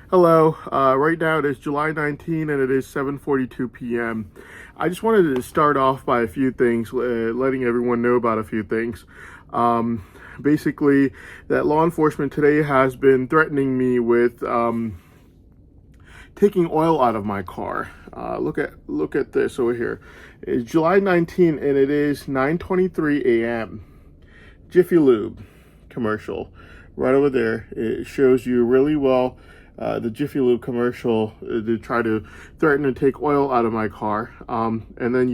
Hello. Right now it is July 19 and it is 7:42 p.m. I just wanted to start off by a few things, letting everyone know about a few things. Um, Basically, that law enforcement today has been threatening me with taking oil out of my car. Look at this over here. It's July 19 and it is 9:23 a.m. Jiffy Lube commercial right over there. It shows you really well the Jiffy Lube commercial to try to threaten to take oil out of my car. And then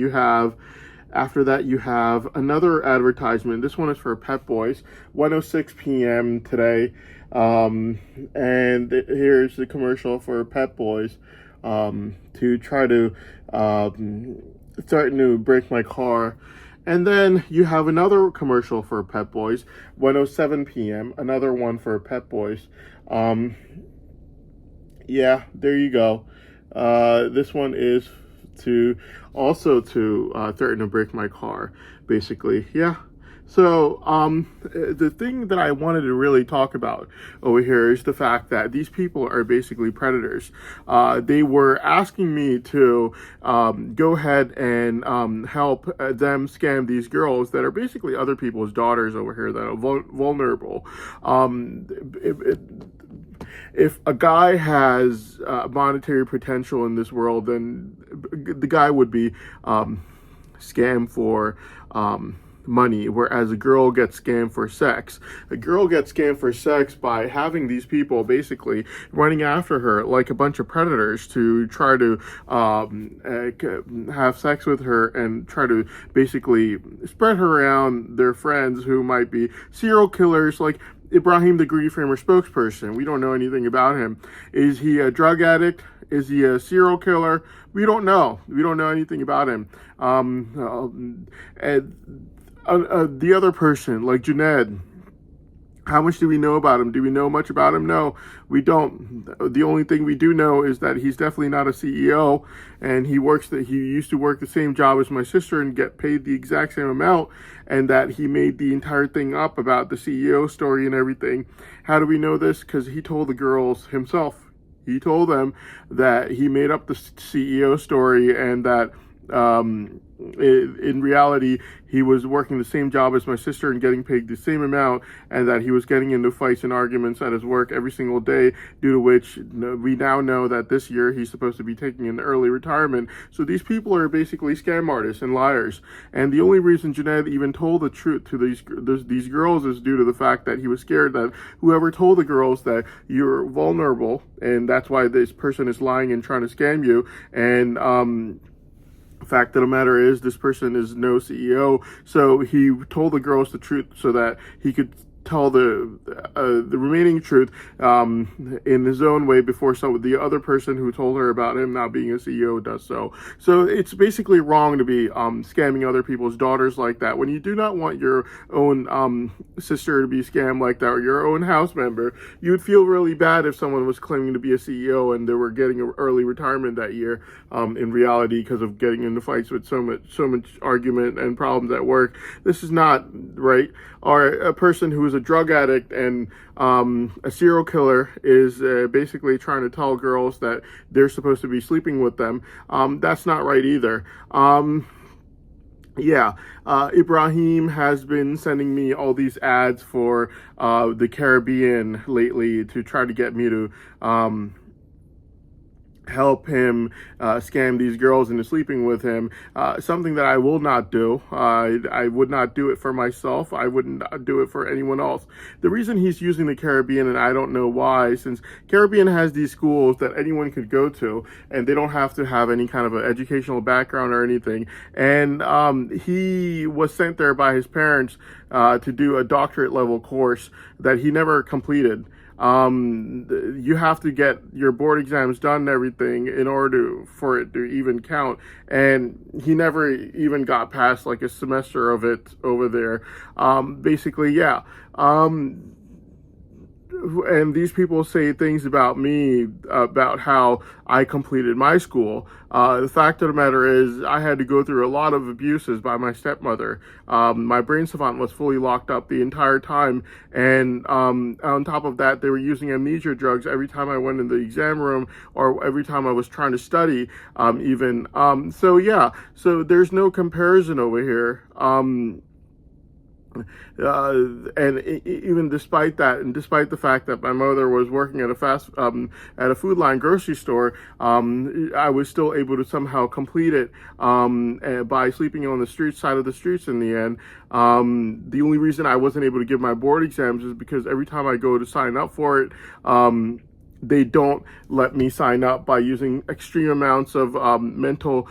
after that, you have another advertisement. This one is for Pep Boys, 1:06 p.m. today. And here's the commercial for Pep Boys to try to threaten to break my car. And then you have another commercial for Pep Boys, 1:07 p.m., another one for Pep Boys. Yeah, there you go. This one is to threaten to break my car, basically. Yeah. So, the thing that I wanted to really talk about over here is the fact that these people are basically predators. They were asking me to go ahead and help them scam these girls that are basically other people's daughters over here that are vulnerable. If a guy has monetary potential in this world, then the guy would be scammed for money, whereas a girl gets scammed for sex. A girl gets scammed for sex by having these people basically running after her like a bunch of predators to try to have sex with her and try to basically spread her around their friends who might be serial killers like Ibrahim the Greedy Framer spokesperson. We don't know anything about him. Is he a drug addict? Is he a serial killer? We don't know. We don't know anything about him. The other person, like Junaid, how much do we know about him? Do we know much about him? No, we don't. The only thing we do know is that he's definitely not a CEO, and he used to work the same job as my sister and get paid the exact same amount, and that he made the entire thing up about the CEO story and everything. How do we know this? Because he told the girls himself. He told them that he made up the CEO story and that in reality, he was working the same job as my sister and getting paid the same amount, and that he was getting into fights and arguments at his work every single day, due to which we now know that this year he's supposed to be taking an early retirement. So these people are basically scam artists and liars. And the only reason Junaid even told the truth to these girls is due to the fact that he was scared that whoever told the girls that you're vulnerable, and that's why this person is lying and trying to scam you, and fact of the matter is this person is no CEO, so he told the girls the truth so that he could tell the remaining truth in his own way before the other person who told her about him not being a CEO does so. So it's basically wrong to be scamming other people's daughters like that when you do not want your own sister to be scammed like that, or your own house member. You would feel really bad if someone was claiming to be a CEO and they were getting an early retirement that year in reality because of getting into fights with so much argument and problems at work. This is not right. Or a person who is a drug addict and a serial killer is basically trying to tell girls that they're supposed to be sleeping with them. That's not right either. Ibrahim has been sending me all these ads for the Caribbean lately to try to get me to help him scam these girls into sleeping with him, something that I will not do. I would not do it for myself. I wouldn't do it for anyone else. The reason he's using the Caribbean, and I don't know why, since Caribbean has these schools that anyone could go to, and they don't have to have any kind of an educational background or anything, and he was sent there by his parents to do a doctorate level course that he never completed. You have to get your board exams done and everything in order for it to even count. And he never even got past like a semester of it over there. Basically, yeah. and these people say things about me, about how I completed my school. The fact of the matter is, I had to go through a lot of abuses by my stepmother. My brain savant was fully locked up the entire time, and on top of that, they were using amnesia drugs every time I went in the exam room or every time I was trying to study, even. So yeah, so there's no comparison over here. And even despite that, and despite the fact that my mother was working at a Food Line grocery store, I was still able to somehow complete it by sleeping on the side of the streets in the end. The only reason I wasn't able to give my board exams is because every time I go to sign up for it, they don't let me sign up by using extreme amounts of mental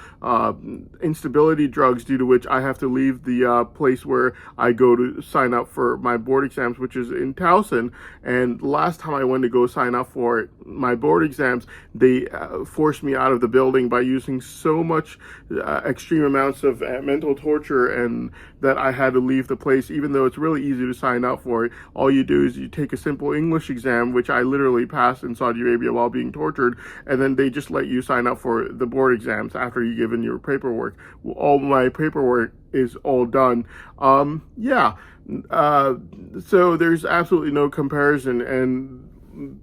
instability drugs, due to which I have to leave the place where I go to sign up for my board exams, which is in Towson. And last time I went to go sign up for my board exams, they forced me out of the building by using so much extreme amounts of mental torture, and that I had to leave the place, even though it's really easy to sign up for it. All you do is you take a simple English exam, which I literally passed in Saudi Arabia while being tortured, and then they just let you sign up for the board exams after you give in your paperwork. All my paperwork is all done. Yeah. So there's absolutely no comparison, and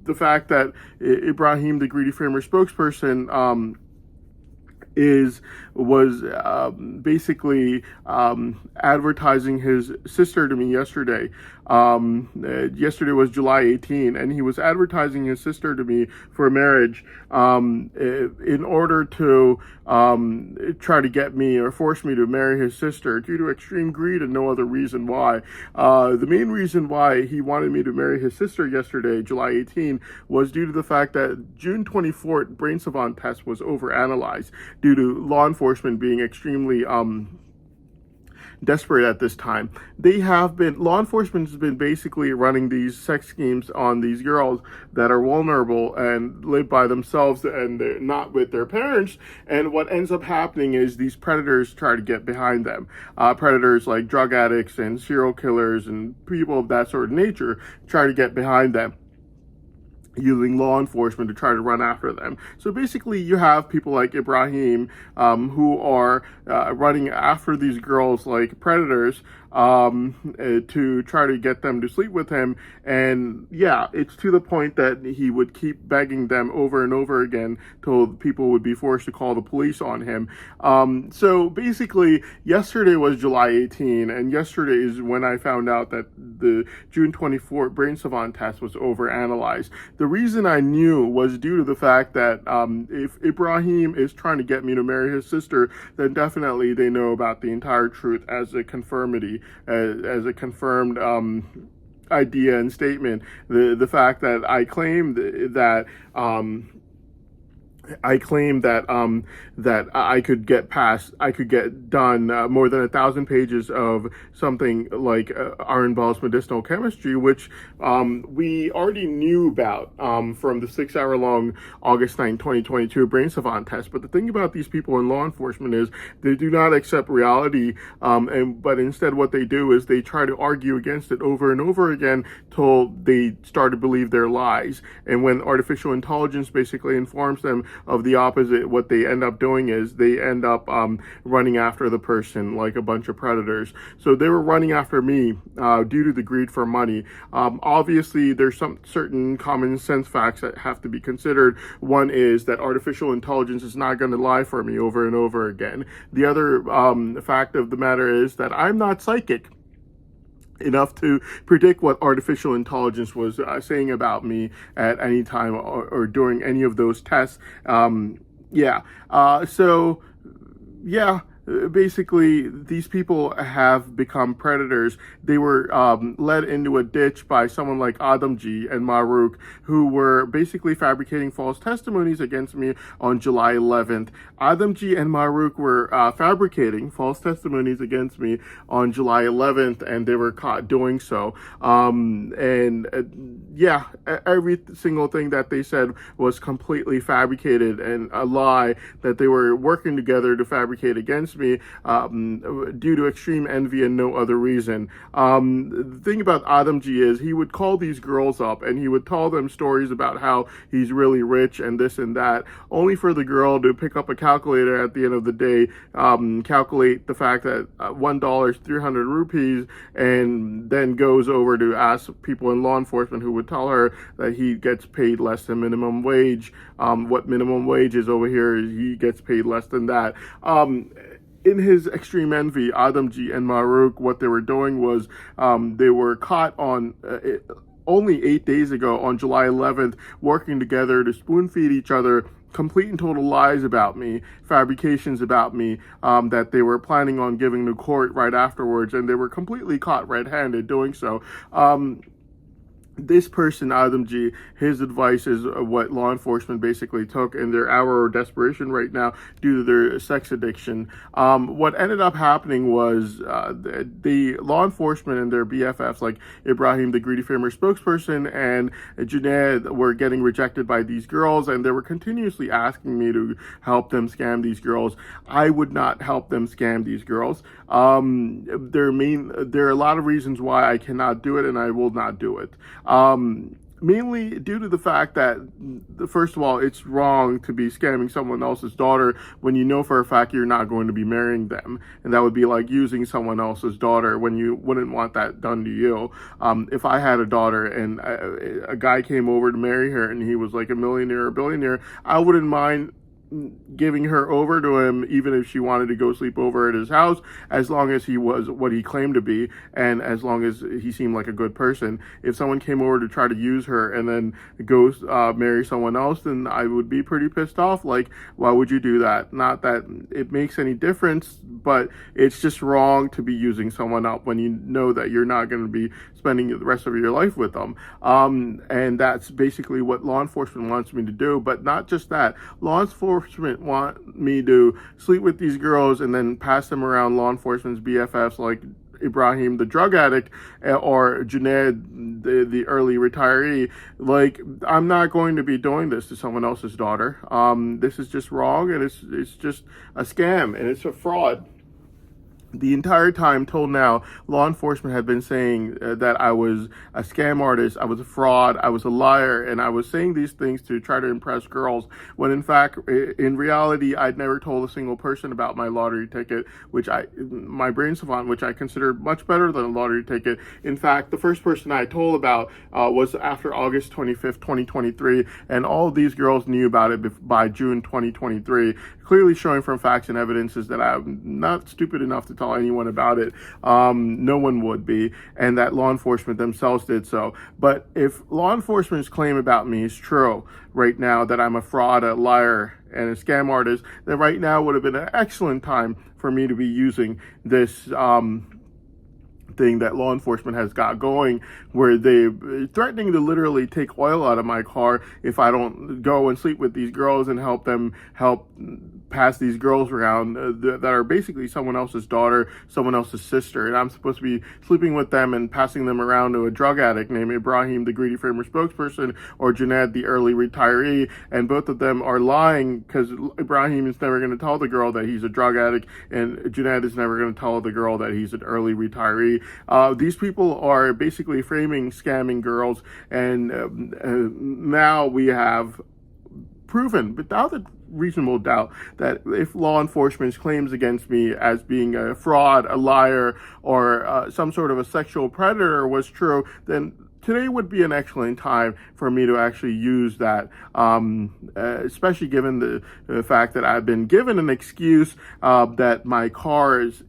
the fact that Ibrahim, the Greedy Framer spokesperson, was basically advertising his sister to me yesterday. Yesterday was July 18, and he was advertising his sister to me for marriage in order to try to get me or force me to marry his sister due to extreme greed and no other reason why. The main reason why he wanted me to marry his sister yesterday, July 18, was due to the fact that June 24th brain savant test was overanalyzed due to law enforcement being extremely desperate at this time. Law enforcement has been basically running these sex schemes on these girls that are vulnerable and live by themselves, and they're not with their parents. And what ends up happening is these predators try to get behind them. Predators like drug addicts and serial killers and people of that sort of nature try to get behind them, using law enforcement to try to run after them. So basically, you have people like Ibrahim who are running after these girls like predators to try to get them to sleep with him. And yeah, it's to the point that he would keep begging them over and over again till people would be forced to call the police on him. So basically, yesterday was July 18, and yesterday is when I found out that the June 24th brain savant test was overanalyzed. The reason I knew was due to the fact that if Ibrahim is trying to get me to marry his sister, then definitely they know about the entire truth as a conformity, as a confirmed idea and statement. The fact that I claimed that that I could get done more than 1,000 pages of something like Aaron Ball's medicinal chemistry, which we already knew about from the 6-hour-long August 9, 2022 brain savant test. But the thing about these people in law enforcement is they do not accept reality, but instead what they do is they try to argue against it over and over again till they start to believe their lies. And when artificial intelligence basically informs them of the opposite, what they end up doing is they end up running after the person like a bunch of predators. So they were running after me due to the greed for money. Obviously, there's some certain common sense facts that have to be considered. One is that artificial intelligence is not going to lie for me over and over again. The other fact of the matter is that I'm not psychic enough to predict what artificial intelligence was saying about me at any time or during any of those tests. Basically, these people have become predators. They were led into a ditch by someone like Adamji and Maruk, who were basically fabricating false testimonies against me on July 11th. Adamji and Maruk were fabricating false testimonies against me on July 11th, and they were caught doing so. Every single thing that they said was completely fabricated and a lie that they were working together to fabricate against me. me due to extreme envy and no other reason. The thing about Adamji is he would call these girls up and he would tell them stories about how he's really rich and this and that, only for the girl to pick up a calculator at the end of the day, calculate the fact that $1 is 300 rupees, and then goes over to ask people in law enforcement who would tell her that he gets paid less than minimum wage. What minimum wage is over here is he gets paid less than that. In his extreme envy, Adamji and Maruk, what they were doing was they were caught on only 8 days ago, on July 11th, working together to spoon feed each other complete and total lies about me, fabrications about me, that they were planning on giving to court right afterwards, and they were completely caught red-handed doing so. This person, Adamji, his advice is what law enforcement basically took in their hour of desperation right now due to their sex addiction. What ended up happening was the law enforcement and their BFFs, like Ibrahim, the Greedy Framer spokesperson, and Junaid, were getting rejected by these girls, and they were continuously asking me to help them scam these girls. I would not help them scam these girls. There are a lot of reasons why I cannot do it, and I will not do it. Mainly due to the fact that, first of all, it's wrong to be scamming someone else's daughter when you know for a fact you're not going to be marrying them. And that would be like using someone else's daughter when you wouldn't want that done to you. If I had a daughter and a guy came over to marry her and he was like a millionaire or billionaire, I wouldn't mind giving her over to him, even if she wanted to go sleep over at his house, as long as he was what he claimed to be, and as long as he seemed like a good person. If someone came over to try to use her and then go marry someone else, then I would be pretty pissed off. Like, why would you do that? Not that it makes any difference, but it's just wrong to be using someone up when you know that you're not going to be spending the rest of your life with them. And that's basically what law enforcement wants me to do. But not just that. Law enforcement want me to sleep with these girls and then pass them around law enforcement's BFFs like Ibrahim, the drug addict, or Junaid, the early retiree. Like, I'm not going to be doing this to someone else's daughter. This is just wrong, and it's just a scam, and it's a fraud. The entire time till now, law enforcement had been saying that I was a scam artist, I was a fraud, I was a liar, and I was saying these things to try to impress girls, when in fact, in reality, I'd never told a single person about my lottery ticket, my brain savant, which I consider much better than a lottery ticket. In fact, the first person I told about was after August 25th, 2023, and all of these girls knew about it by June 2023, clearly showing from facts and evidences that I'm not stupid enough to tell anyone about it. No one would be, and that law enforcement themselves did so. But if law enforcement's claim about me is true right now, that I'm a fraud, a liar, and a scam artist, then right now would have been an excellent time for me to be using this thing that law enforcement has got going, where they're threatening to literally take oil out of my car if I don't go and sleep with these girls and help pass these girls around that are basically someone else's daughter, someone else's sister, and I'm supposed to be sleeping with them and passing them around to a drug addict named Ibrahim, the Greedy Framer spokesperson, or Junaid, the early retiree, and both of them are lying, because Ibrahim is never going to tell the girl that he's a drug addict, and Junaid is never going to tell the girl that he's an early retiree. These people are basically framing scamming girls, and now we have proven without a reasonable doubt that if law enforcement's claims against me as being a fraud, a liar, or some sort of a sexual predator was true, then today would be an excellent time for me to actually use that, especially given the fact that I've been given an excuse that my car's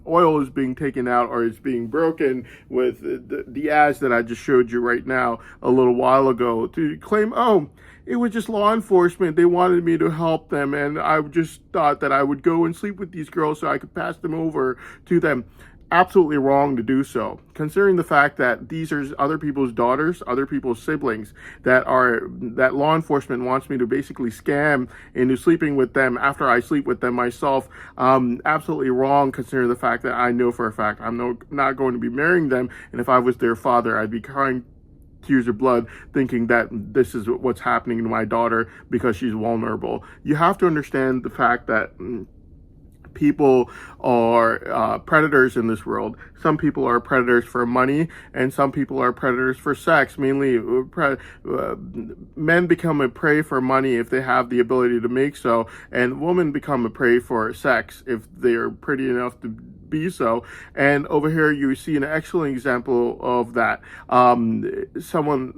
oil is being taken out or is being broken with the ads that I just showed you right now a little while ago, to claim, oh, it was just law enforcement. They wanted me to help them, and I just thought that I would go and sleep with these girls so I could pass them over to them. Absolutely wrong to do so, considering the fact that these are other people's daughters, other people's siblings that law enforcement wants me to basically scam into sleeping with them after I sleep with them myself. Absolutely wrong, considering the fact that I know for a fact I'm not going to be marrying them, and if I was their father, I'd be crying tears of blood thinking that this is what's happening to my daughter because she's vulnerable. You have to understand the fact that people are predators in this world. Some people are predators for money, and some people are predators for sex. Mainly, men become a prey for money if they have the ability to make so, and women become a prey for sex if they are pretty enough to be so. And over here you see an excellent example of that. Someone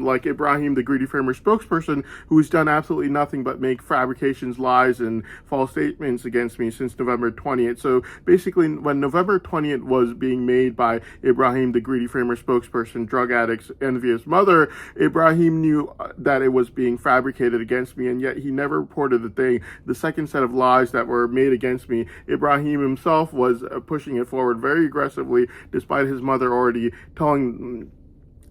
like Ibrahim, the Greedy Framer spokesperson, who's done absolutely nothing but make fabrications, lies, and false statements against me since November 20th. So basically, when November 20th was being made by Ibrahim, the Greedy Framer spokesperson, drug addict's envious mother, Ibrahim knew that it was being fabricated against me, and yet he never reported the thing. The second set of lies that were made against me, Ibrahim himself was pushing it forward very aggressively, despite his mother already telling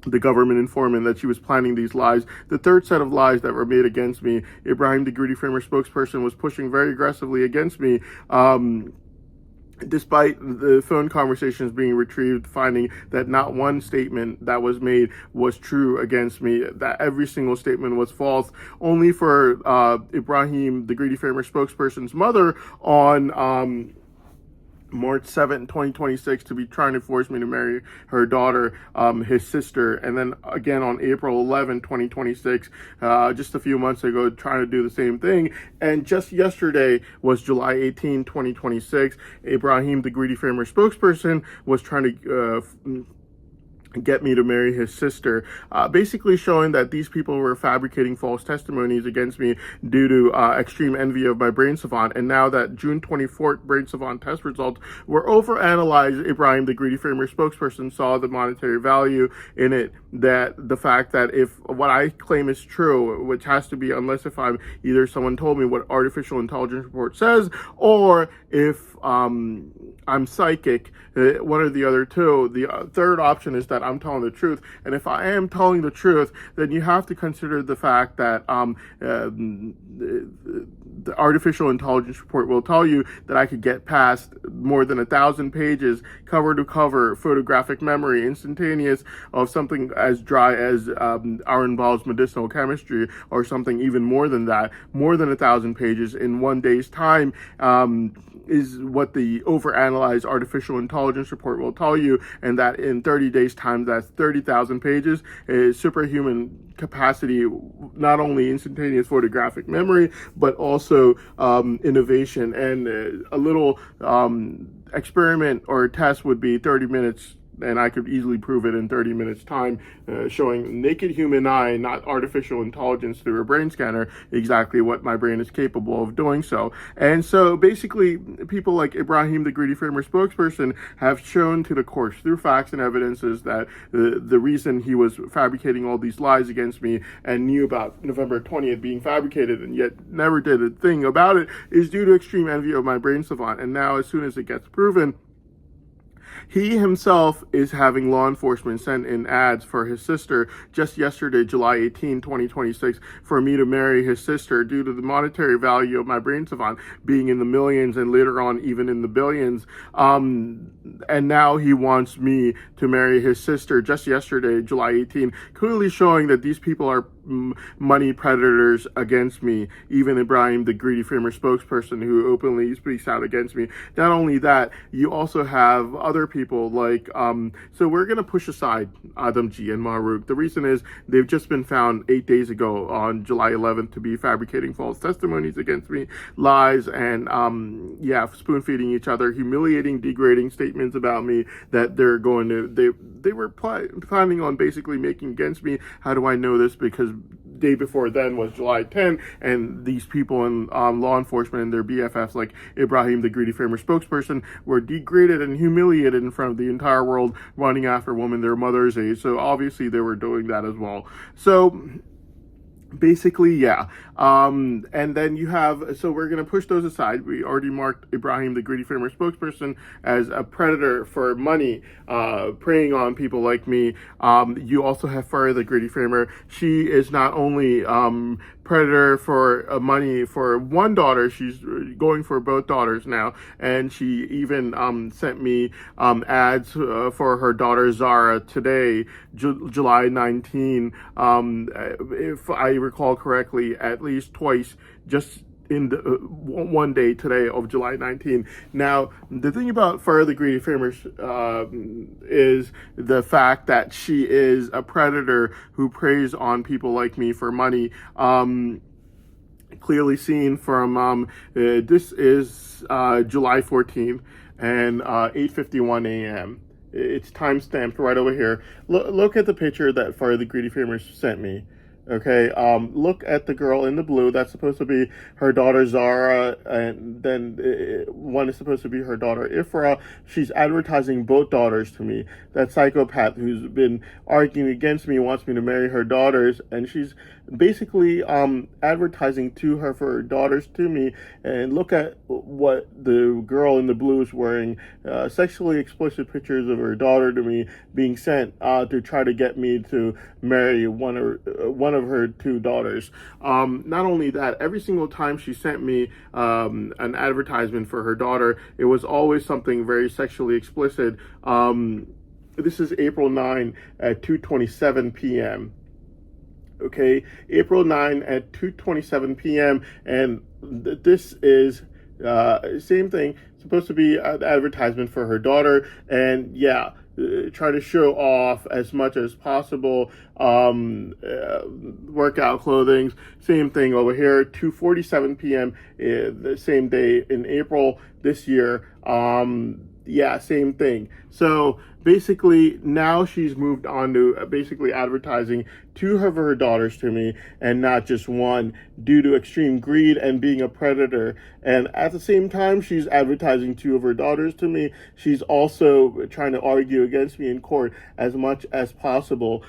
the government informant that she was planning these lies. The third set of lies that were made against me, Ibrahim, the Greedy Framer spokesperson, was pushing very aggressively against me. Despite the phone conversations being retrieved, finding that not one statement that was made was true against me, that every single statement was false, only for Ibrahim, the Greedy Framer spokesperson's mother, on March 7th, 2026, to be trying to force me to marry her daughter, his sister. And then again on April 11th, 2026, just a few months ago, trying to do the same thing. And just yesterday was July 18, 2026. Ibrahim, the Greedy Framer spokesperson, was trying to get me to marry his sister, basically showing that these people were fabricating false testimonies against me due to extreme envy of my brain savant. And now that June 24th brain savant test results were overanalyzed, Ibrahim, the Greedy Framer spokesperson, saw the monetary value in it, that the fact that if what I claim is true, which has to be unless if I'm either someone told me what artificial intelligence report says, or if I'm psychic, one or the other two. The third option is that I'm telling the truth. And if I am telling the truth, then you have to consider the fact that the artificial intelligence report will tell you that I could get past more than 1,000 pages, cover to cover, photographic memory, instantaneous, of something as dry as Aaron Ball's medicinal chemistry, or something even more than that, more than 1,000 pages in one day's time. Is what the overanalyzed artificial intelligence report will tell you, and that in 30 days time, that's 30,000 pages, is superhuman capacity, not only instantaneous photographic memory, but also innovation. And a little experiment or test would be 30 minutes, and I could easily prove it in 30 minutes time, showing naked human eye, not artificial intelligence through a brain scanner, exactly what my brain is capable of doing so. And so basically, people like Ibrahim, the Greedy Framer spokesperson, have shown to the courts through facts and evidences that the reason he was fabricating all these lies against me and knew about November 20th being fabricated and yet never did a thing about it is due to extreme envy of my brain savant. And now, as soon as it gets proven, he himself is having law enforcement send in ads for his sister just yesterday, July 18, 2026, for me to marry his sister due to the monetary value of my brain savant being in the millions and later on even in the billions. And now he wants me to marry his sister just yesterday, July 18, clearly showing that these people are money predators against me. Even Ibrahim, the Greedy Framer spokesperson, who openly speaks out against me. Not only that, you also have other people like, so we're going to push aside Adam G and Maruk. The reason is they've just been found 8 days ago on July 11th to be fabricating false testimonies against me, lies, and spoon feeding each other, humiliating, degrading statements about me that they're going to, they were planning on basically making against me. How do I know this? Because day before then was July 10, and these people in law enforcement and their BFFs like Ibrahim, the Greedy Framer spokesperson, were degraded and humiliated in front of the entire world, running after women their mother's age. So obviously they were doing that as well. So basically, yeah. And then you have, so we're going to push those aside. We already marked Ibrahim, the Greedy Framer spokesperson, as a predator for money, preying on people like me. You also have Farah, the Greedy Framer. She is not only predator for money for one daughter, she's going for both daughters now, and she even sent me ads for her daughter Zara today, July 19. If I recall correctly, at least twice, just in the one day today of July 19. Now, the thing about Fire the Greedy Famous is the fact that she is a predator who preys on people like me for money. Clearly seen from this is July 14th and 8:51 a.m. It's time stamped right over here. Look at the picture that Fire the Greedy Famous sent me. Okay, look at the girl in the blue. That's supposed to be her daughter Zara, and then one is supposed to be her daughter Ifra. She's advertising both daughters to me. That psychopath who's been arguing against me wants me to marry her daughters, and she's basically advertising to her for her daughters to me. And look at what the girl in the blue is wearing, sexually explicit pictures of her daughter to me being sent to try to get me to marry one of her two daughters. Not only that, every single time she sent me an advertisement for her daughter, it was always something very sexually explicit. This is April 9 at 2:27 p.m. Okay, April 9 at 2:27 p.m. and this is same thing, supposed to be an advertisement for her daughter, and yeah, try to show off as much as possible. Workout clothing, same thing over here. 2:47 p.m. The same day in April this year. Yeah, same thing. So basically now she's moved on to basically advertising two of her daughters to me, and not just one, due to extreme greed and being a predator. And at the same time she's advertising two of her daughters to me, she's also trying to argue against me in court as much as possible,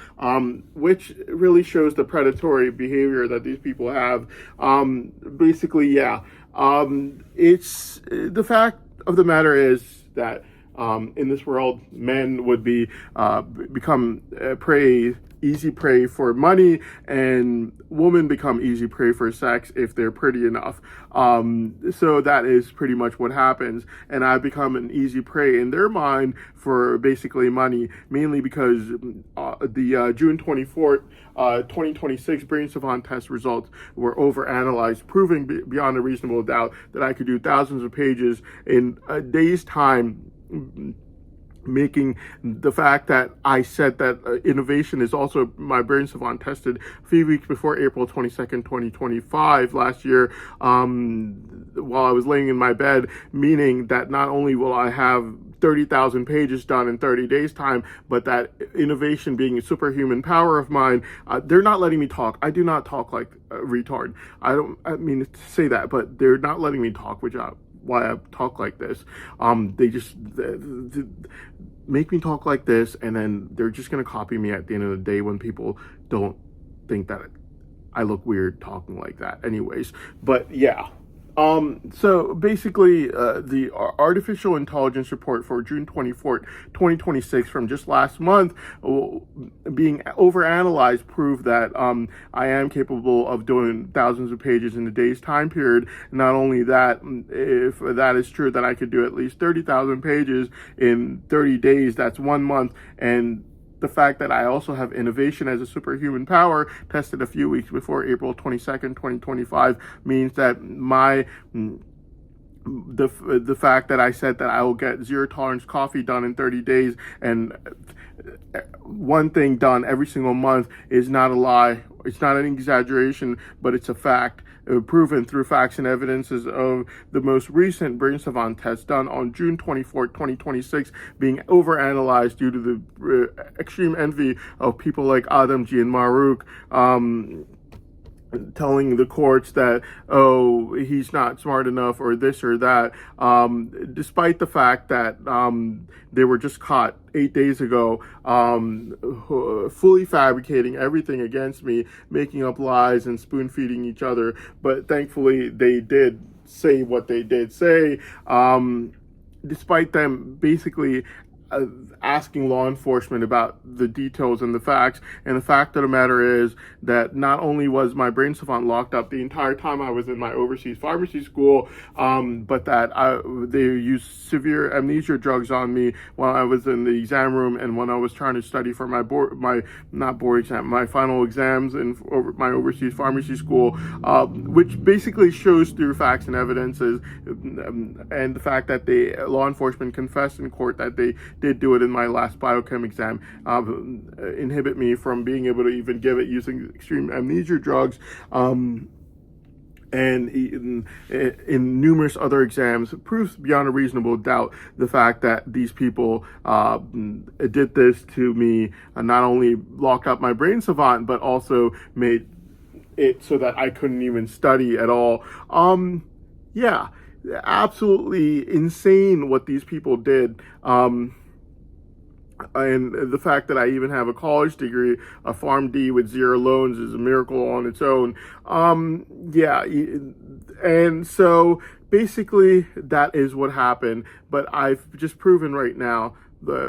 which really shows the predatory behavior that these people have. Basically, yeah. It's the fact of the matter is that in this world, men would become easy prey for money, and women become easy prey for sex if they're pretty enough. So that is pretty much what happens, and I become an easy prey in their mind for basically money, mainly because the June 24th, 2026 brain savant test results were overanalyzed, proving beyond a reasonable doubt that I could do thousands of pages in a day's time, making the fact that I said that innovation is also my brain savant tested a few weeks before April 22nd, 2025 last year, while I was laying in my bed, meaning that not only will I have 30,000 pages done in 30 days time, but that innovation being a superhuman power of mine, they're not letting me talk. I do not talk like a retard. I mean to say that, but they're not letting me talk, which why I talk like this. They just make me talk like this, and then they're just gonna copy me at the end of the day when people don't think that I look weird talking like that. Anyways, but yeah. So basically, the artificial intelligence report for June 24th, 2026 from just last month, being overanalyzed, proved that I am capable of doing thousands of pages in a day's time period. Not only that, if that is true, that I could do at least 30,000 pages in 30 days, that's 1 month, and the fact that I also have innovation as a superhuman power, tested a few weeks before April 22nd, 2025, means that the fact that I said that I will get zero tolerance coffee done in 30 days and one thing done every single month is not a lie. It's not an exaggeration, but it's a fact, proven through facts and evidences of the most recent brain savant test done on June 24, 2026, being overanalyzed due to the extreme envy of people like Adamji and Maruk, telling the courts that, oh, he's not smart enough or this or that, despite the fact that they were just caught 8 days ago, fully fabricating everything against me, making up lies and spoon feeding each other. But thankfully they did say what they did say, despite them basically asking law enforcement about the details and the facts. And the fact of the matter is that not only was my brain savant locked up the entire time I was in my overseas pharmacy school, but that they used severe amnesia drugs on me while I was in the exam room and when I was trying to study for my final exams in my overseas pharmacy school, which basically shows through facts and evidences, and the fact that the law enforcement confessed in court that they did do it in my last biochem exam, inhibit me from being able to even give it using extreme amnesia drugs. And in numerous other exams, proves beyond a reasonable doubt the fact that these people did this to me, not only locked up my brain savant, but also made it so that I couldn't even study at all. Yeah, absolutely insane what these people did. And the fact that I even have a college degree, a PharmD with 0 loans, is a miracle on its own. Yeah, and so basically that is what happened. But I've just proven right now,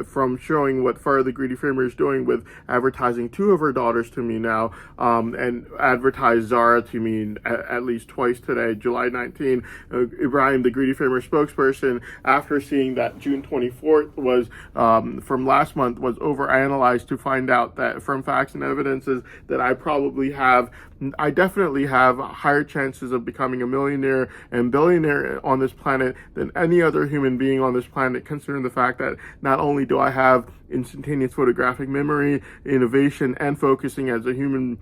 from showing what Farah the Greedy Framer is doing with advertising 2 of her daughters to me now, and advertised Zara to me at least twice today, July 19. Ibrahim the Greedy Framer spokesperson, after seeing that June 24th was, from last month, was overanalyzed to find out that from facts and evidences that I definitely have higher chances of becoming a millionaire and billionaire on this planet than any other human being on this planet, considering the fact that not only do I have instantaneous photographic memory, innovation, and focusing as a human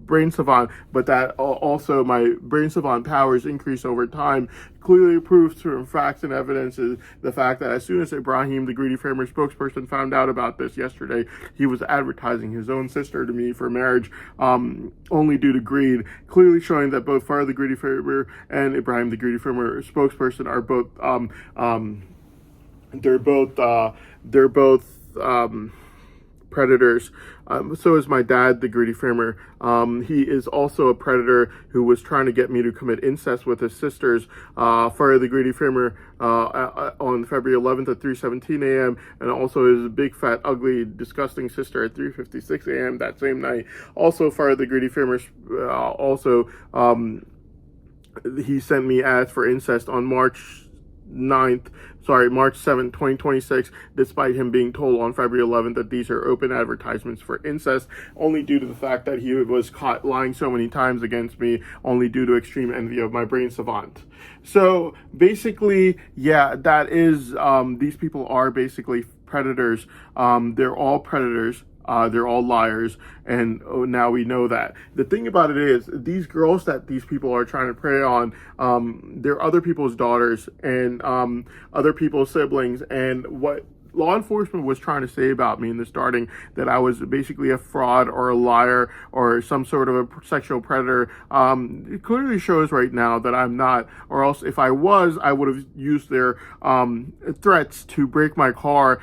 brain savant, but that also my brain savant powers increase over time, clearly proves through facts and evidences the fact that as soon as Ibrahim the Greedy Framer spokesperson found out about this yesterday, he was advertising his own sister to me for marriage, only due to greed, clearly showing that both Farah the Greedy Framer and Ibrahim the Greedy Framer spokesperson are both they're both predators. So is my dad, the Greedy Framer. He is also a predator who was trying to get me to commit incest with his sisters, Farah the Greedy Framer, on February 11th at 3:17 a.m., and also his big, fat, ugly, disgusting sister at 3:56 a.m. that same night. Also, Farah the Greedy Framer, he sent me ads for incest on March 7th, 2026, despite him being told on February 11th that these are open advertisements for incest, only due to the fact that he was caught lying so many times against me, only due to extreme envy of my brain savant. So basically, yeah, that is, these people are basically predators. They're all predators. They're all liars, and now we know that. The thing about it is, these girls that these people are trying to prey on, they're other people's daughters and other people's siblings, and what law enforcement was trying to say about me in the starting, that I was basically a fraud or a liar or some sort of a sexual predator, it clearly shows right now that I'm not, or else if I was, I would have used their threats to break my car,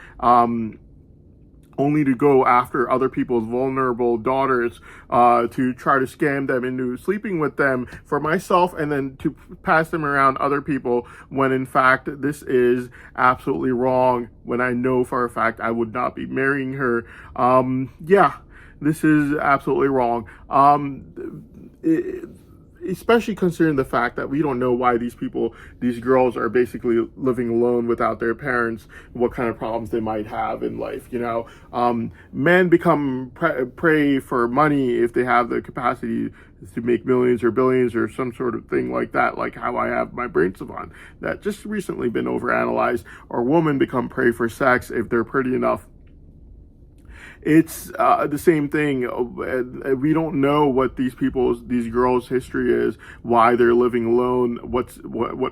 only to go after other people's vulnerable daughters, to try to scam them into sleeping with them for myself, and then to pass them around other people, when in fact this is absolutely wrong, when I know for a fact I would not be marrying her. Yeah, this is absolutely wrong. Especially considering the fact that we don't know why these girls are basically living alone without their parents, what kind of problems they might have in life, men become prey for money if they have the capacity to make millions or billions or some sort of thing like that, like how I have my brain savant that just recently been overanalyzed, or women become prey for sex if they're pretty enough. It's the same thing. We don't know what these girls' history is, why they're living alone, what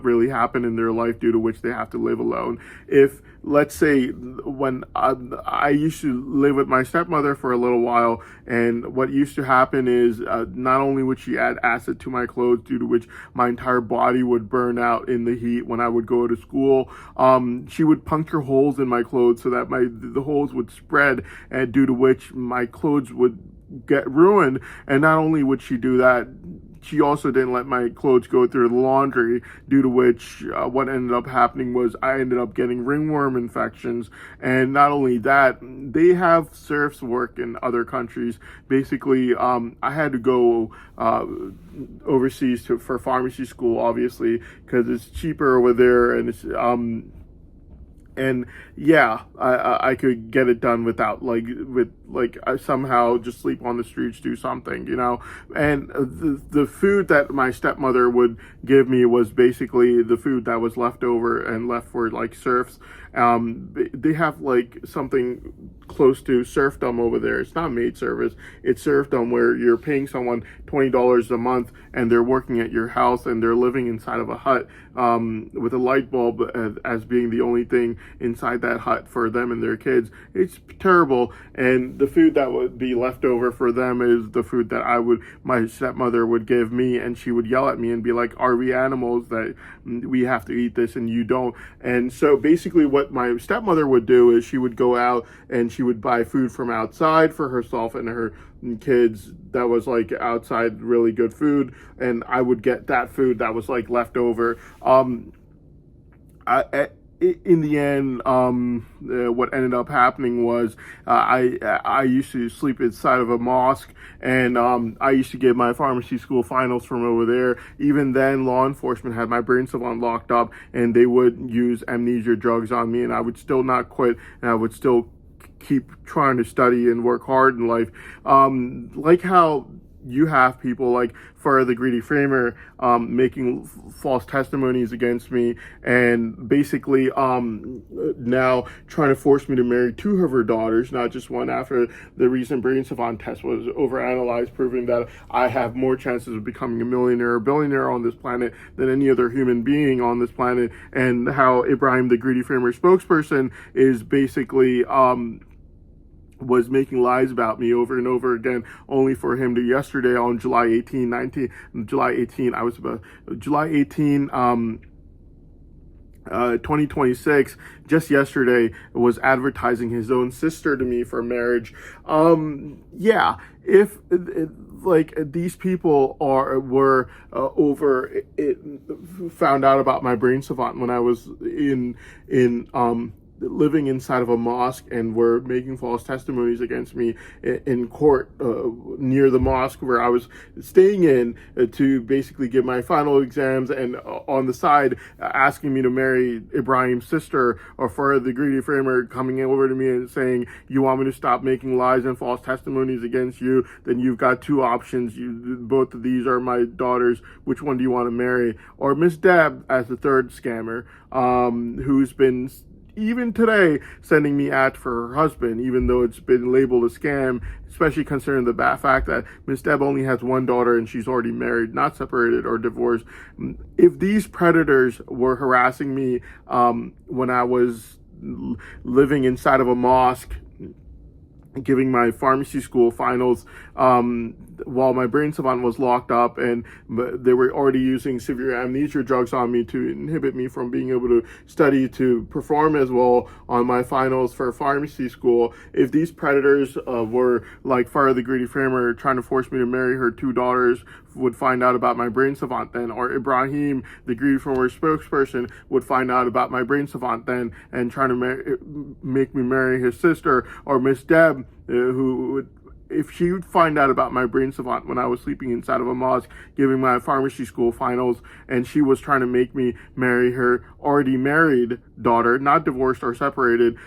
really happened in their life due to which they have to live alone. If, let's say, when I used to live with my stepmother for a little while, and what used to happen is not only would she add acid to my clothes, due to which my entire body would burn out in the heat when I would go to school, she would puncture holes in my clothes so that the holes would spread, and due to which my clothes would get ruined. And not only would she do that she also didn't let my clothes go through the laundry, due to which what ended up happening was I ended up getting ringworm infections. And not only that, they have serfs work in other countries. Basically, I had to go overseas for pharmacy school, obviously, because it's cheaper over there, and it's and yeah, I could get it done without I somehow just sleep on the streets, do something, And the food that my stepmother would give me was basically the food that was left over and left for like serfs. They have like something close to serfdom over there. It's not maid service, it's serfdom, where you're paying someone $20 a month and they're working at your house and they're living inside of a hut with a light bulb as being the only thing inside that hut for them and their kids. It's terrible. And the food that would be left over for them is the food that my stepmother would give me, and she would yell at me and be like, "Are we animals that we have to eat this and you don't?" And so basically what my stepmother would do is she would go out and she would buy food from outside for herself and her kids that was like outside really good food, and I would get that food that was like left over. In the end, what ended up happening was I used to sleep inside of a mosque, and I used to get my pharmacy school finals from over there. Even then, law enforcement had my brain savant locked up, and they would use amnesia drugs on me, and I would still not quit, and I would still keep trying to study and work hard in life. Like how you have people like Farah the Greedy Framer making false testimonies against me, and basically now trying to force me to marry two of her daughters, not just one, after the recent brain savant test was overanalyzed, proving that I have more chances of becoming a millionaire or billionaire on this planet than any other human being on this planet. And how Ibrahim the Greedy Framer spokesperson is basically was making lies about me over and over again, only for him to yesterday on July 18, 2026, just yesterday, was advertising his own sister to me for marriage. Yeah, if like these people found out about my brain savant when I was in living inside of a mosque, and were making false testimonies against me in court near the mosque where I was staying in to basically give my final exams, and on the side asking me to marry Ibrahim's sister, or for the Greedy Framer coming over to me and saying, "You want me to stop making lies and false testimonies against you? Then you've got two options. Both of these are my daughters. Which one do you want to marry?" Or Miss Deb as the third scammer, who's been even today sending me ads for her husband, even though it's been labeled a scam, especially considering the fact that Miss Deb only has one daughter and she's already married, not separated or divorced. If these predators were harassing me when I was living inside of a mosque, giving my pharmacy school finals, while my brain savant was locked up, and they were already using severe amnesia drugs on me to inhibit me from being able to study to perform as well on my finals for pharmacy school. If these predators were like Farah the Greedy Framer trying to force me to marry her two daughters, would find out about my brain savant then, or Ibrahim the Greedy Framer spokesperson would find out about my brain savant then and trying to make me marry his sister, or Miss Deb, who would, if she would find out about my brain savant when I was sleeping inside of a mosque giving my pharmacy school finals, and she was trying to make me marry her already married daughter, not divorced or separated,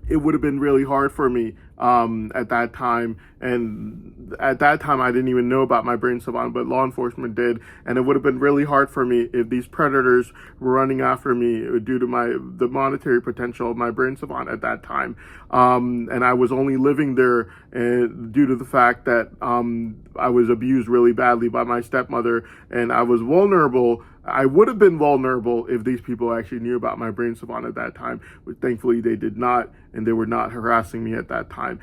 it would have been really hard for me at that time. And at that time, I didn't even know about my brain savant, but law enforcement did. And it would have been really hard for me if these predators were running after me due to the monetary potential of my brain savant at that time. And I was only living there due to the fact that I was abused really badly by my stepmother, and I was vulnerable. I would have been vulnerable if these people actually knew about my brain savant at that time, but thankfully they did not, and they were not harassing me at that time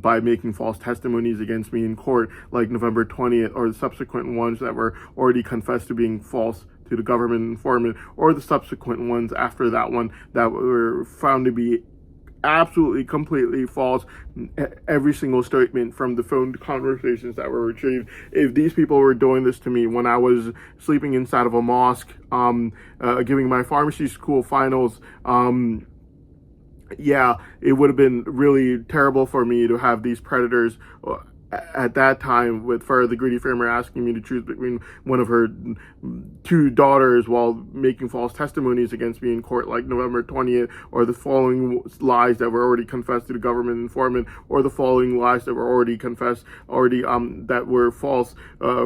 by making false testimonies against me in court, like November 20th, or the subsequent ones that were already confessed to being false to the government informant, or the subsequent ones after that one that were found to be absolutely, completely false. Every single statement from the phone conversations that were retrieved. If these people were doing this to me when I was sleeping inside of a mosque, giving my pharmacy school finals, yeah, it would have been really terrible for me to have these predators at that time, with Farah the Greedy Farmer asking me to choose between one of her two daughters while making false testimonies against me in court, like November 20th, or the following lies that were already confessed to the government informant, or the following lies that were already confessed, that were false,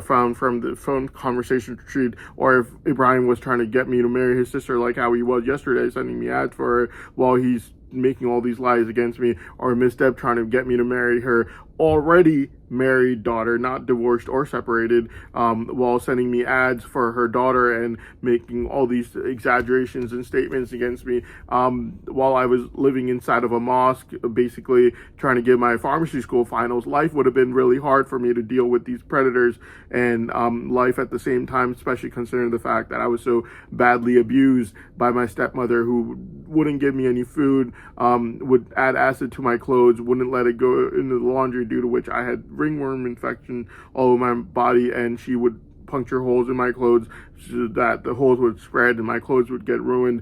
found from the phone conversation retrieved, or if Ibrahim was trying to get me to marry his sister, like how he was yesterday, sending me ads for her while he's making all these lies against me, or Miss Deb trying to get me to marry her already married daughter, not divorced or separated, while sending me ads for her daughter and making all these exaggerations and statements against me, while I was living inside of a mosque, basically trying to give my pharmacy school finals. Life would have been really hard for me to deal with these predators, and life at the same time, especially considering the fact that I was so badly abused by my stepmother, who wouldn't give me any food, would add acid to my clothes, wouldn't let it go into the laundry, due to which I had ringworm infection all over my body, and she would puncture holes in my clothes so that the holes would spread and my clothes would get ruined.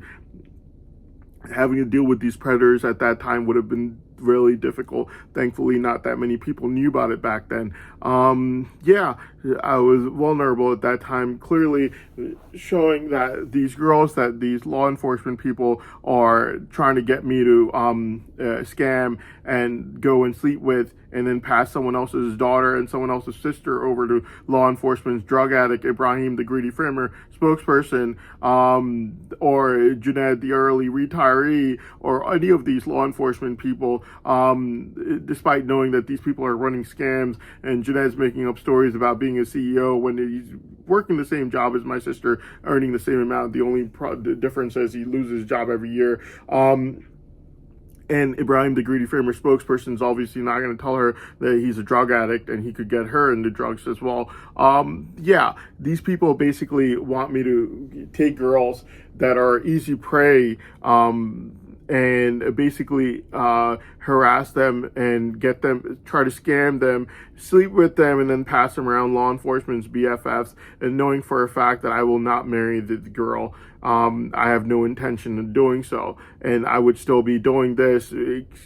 Having to deal with these predators at that time would have been really difficult. Thankfully, not that many people knew about it back then. Yeah, I was vulnerable at that time, clearly showing that these girls, that these law enforcement people are trying to get me to scam and go and sleep with, and then pass someone else's daughter and someone else's sister over to law enforcement's drug addict Ibrahim the Greedy Farmer spokesperson, or Junaid the early retiree, or any of these law enforcement people, despite knowing that these people are running scams, and Junaid's making up stories about being a CEO when he's working the same job as my sister, earning the same amount. The only difference is he loses his job every year. And Ibrahim the Greedy Farmer spokesperson is obviously not going to tell her that he's a drug addict and he could get her into drugs as well. Yeah, these people basically want me to take girls that are easy prey, and basically harass them and get them, try to scam them, sleep with them, and then pass them around law enforcement's BFFs, and knowing for a fact that I will not marry the girl. I have no intention of doing so, and I would still be doing this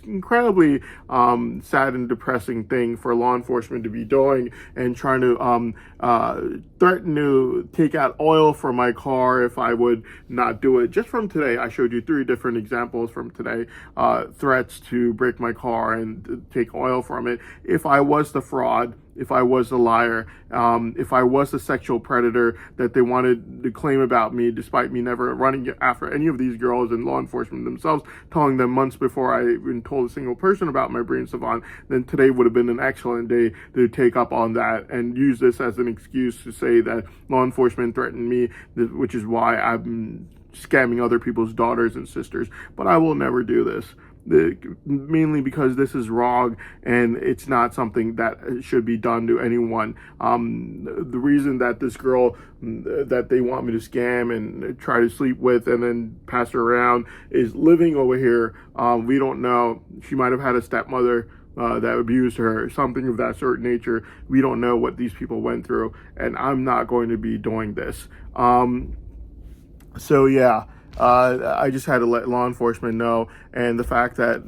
incredibly sad and depressing thing for law enforcement to be doing, and trying to threaten to take out oil from my car if I would not do it. Just from today, I showed you 3 different examples from today, threats to break my car and take oil from it. If I was the fraud, if I was a liar, if I was the sexual predator that they wanted to claim about me, despite me never running after any of these girls, and law enforcement themselves telling them months before I even told a single person about my brain savant, then today would have been an excellent day to take up on that and use this as an excuse to say that law enforcement threatened me, which is why I'm scamming other people's daughters and sisters. But I will never do this. Mainly because this is wrong, and it's not something that should be done to anyone. The reason that this girl that they want me to scam and try to sleep with and then pass her around is living over here. We don't know. She might have had a stepmother that abused her, something of that sort of nature. We don't know what these people went through, and I'm not going to be doing this. So yeah, I just had to let law enforcement know, and the fact that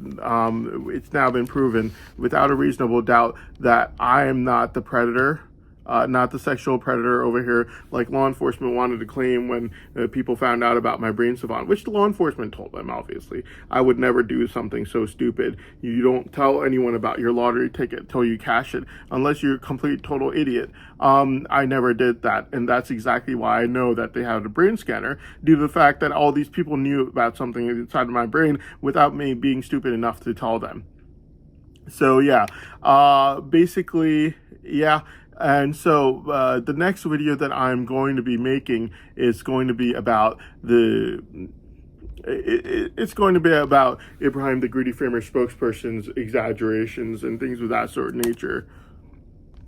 it's now been proven without a reasonable doubt that I am not the predator, not the sexual predator over here, like law enforcement wanted to claim when people found out about my brain savant, which the law enforcement told them, obviously. I would never do something so stupid. You don't tell anyone about your lottery ticket till you cash it, unless you're a complete total idiot. I never did that, and that's exactly why I know that they had a brain scanner, due to the fact that all these people knew about something inside of my brain without me being stupid enough to tell them. So yeah, basically, yeah. And so the next video that I'm going to be making is going to be about it's going to be about Ibrahim the Greedy Farmer spokesperson's exaggerations and things of that sort of nature.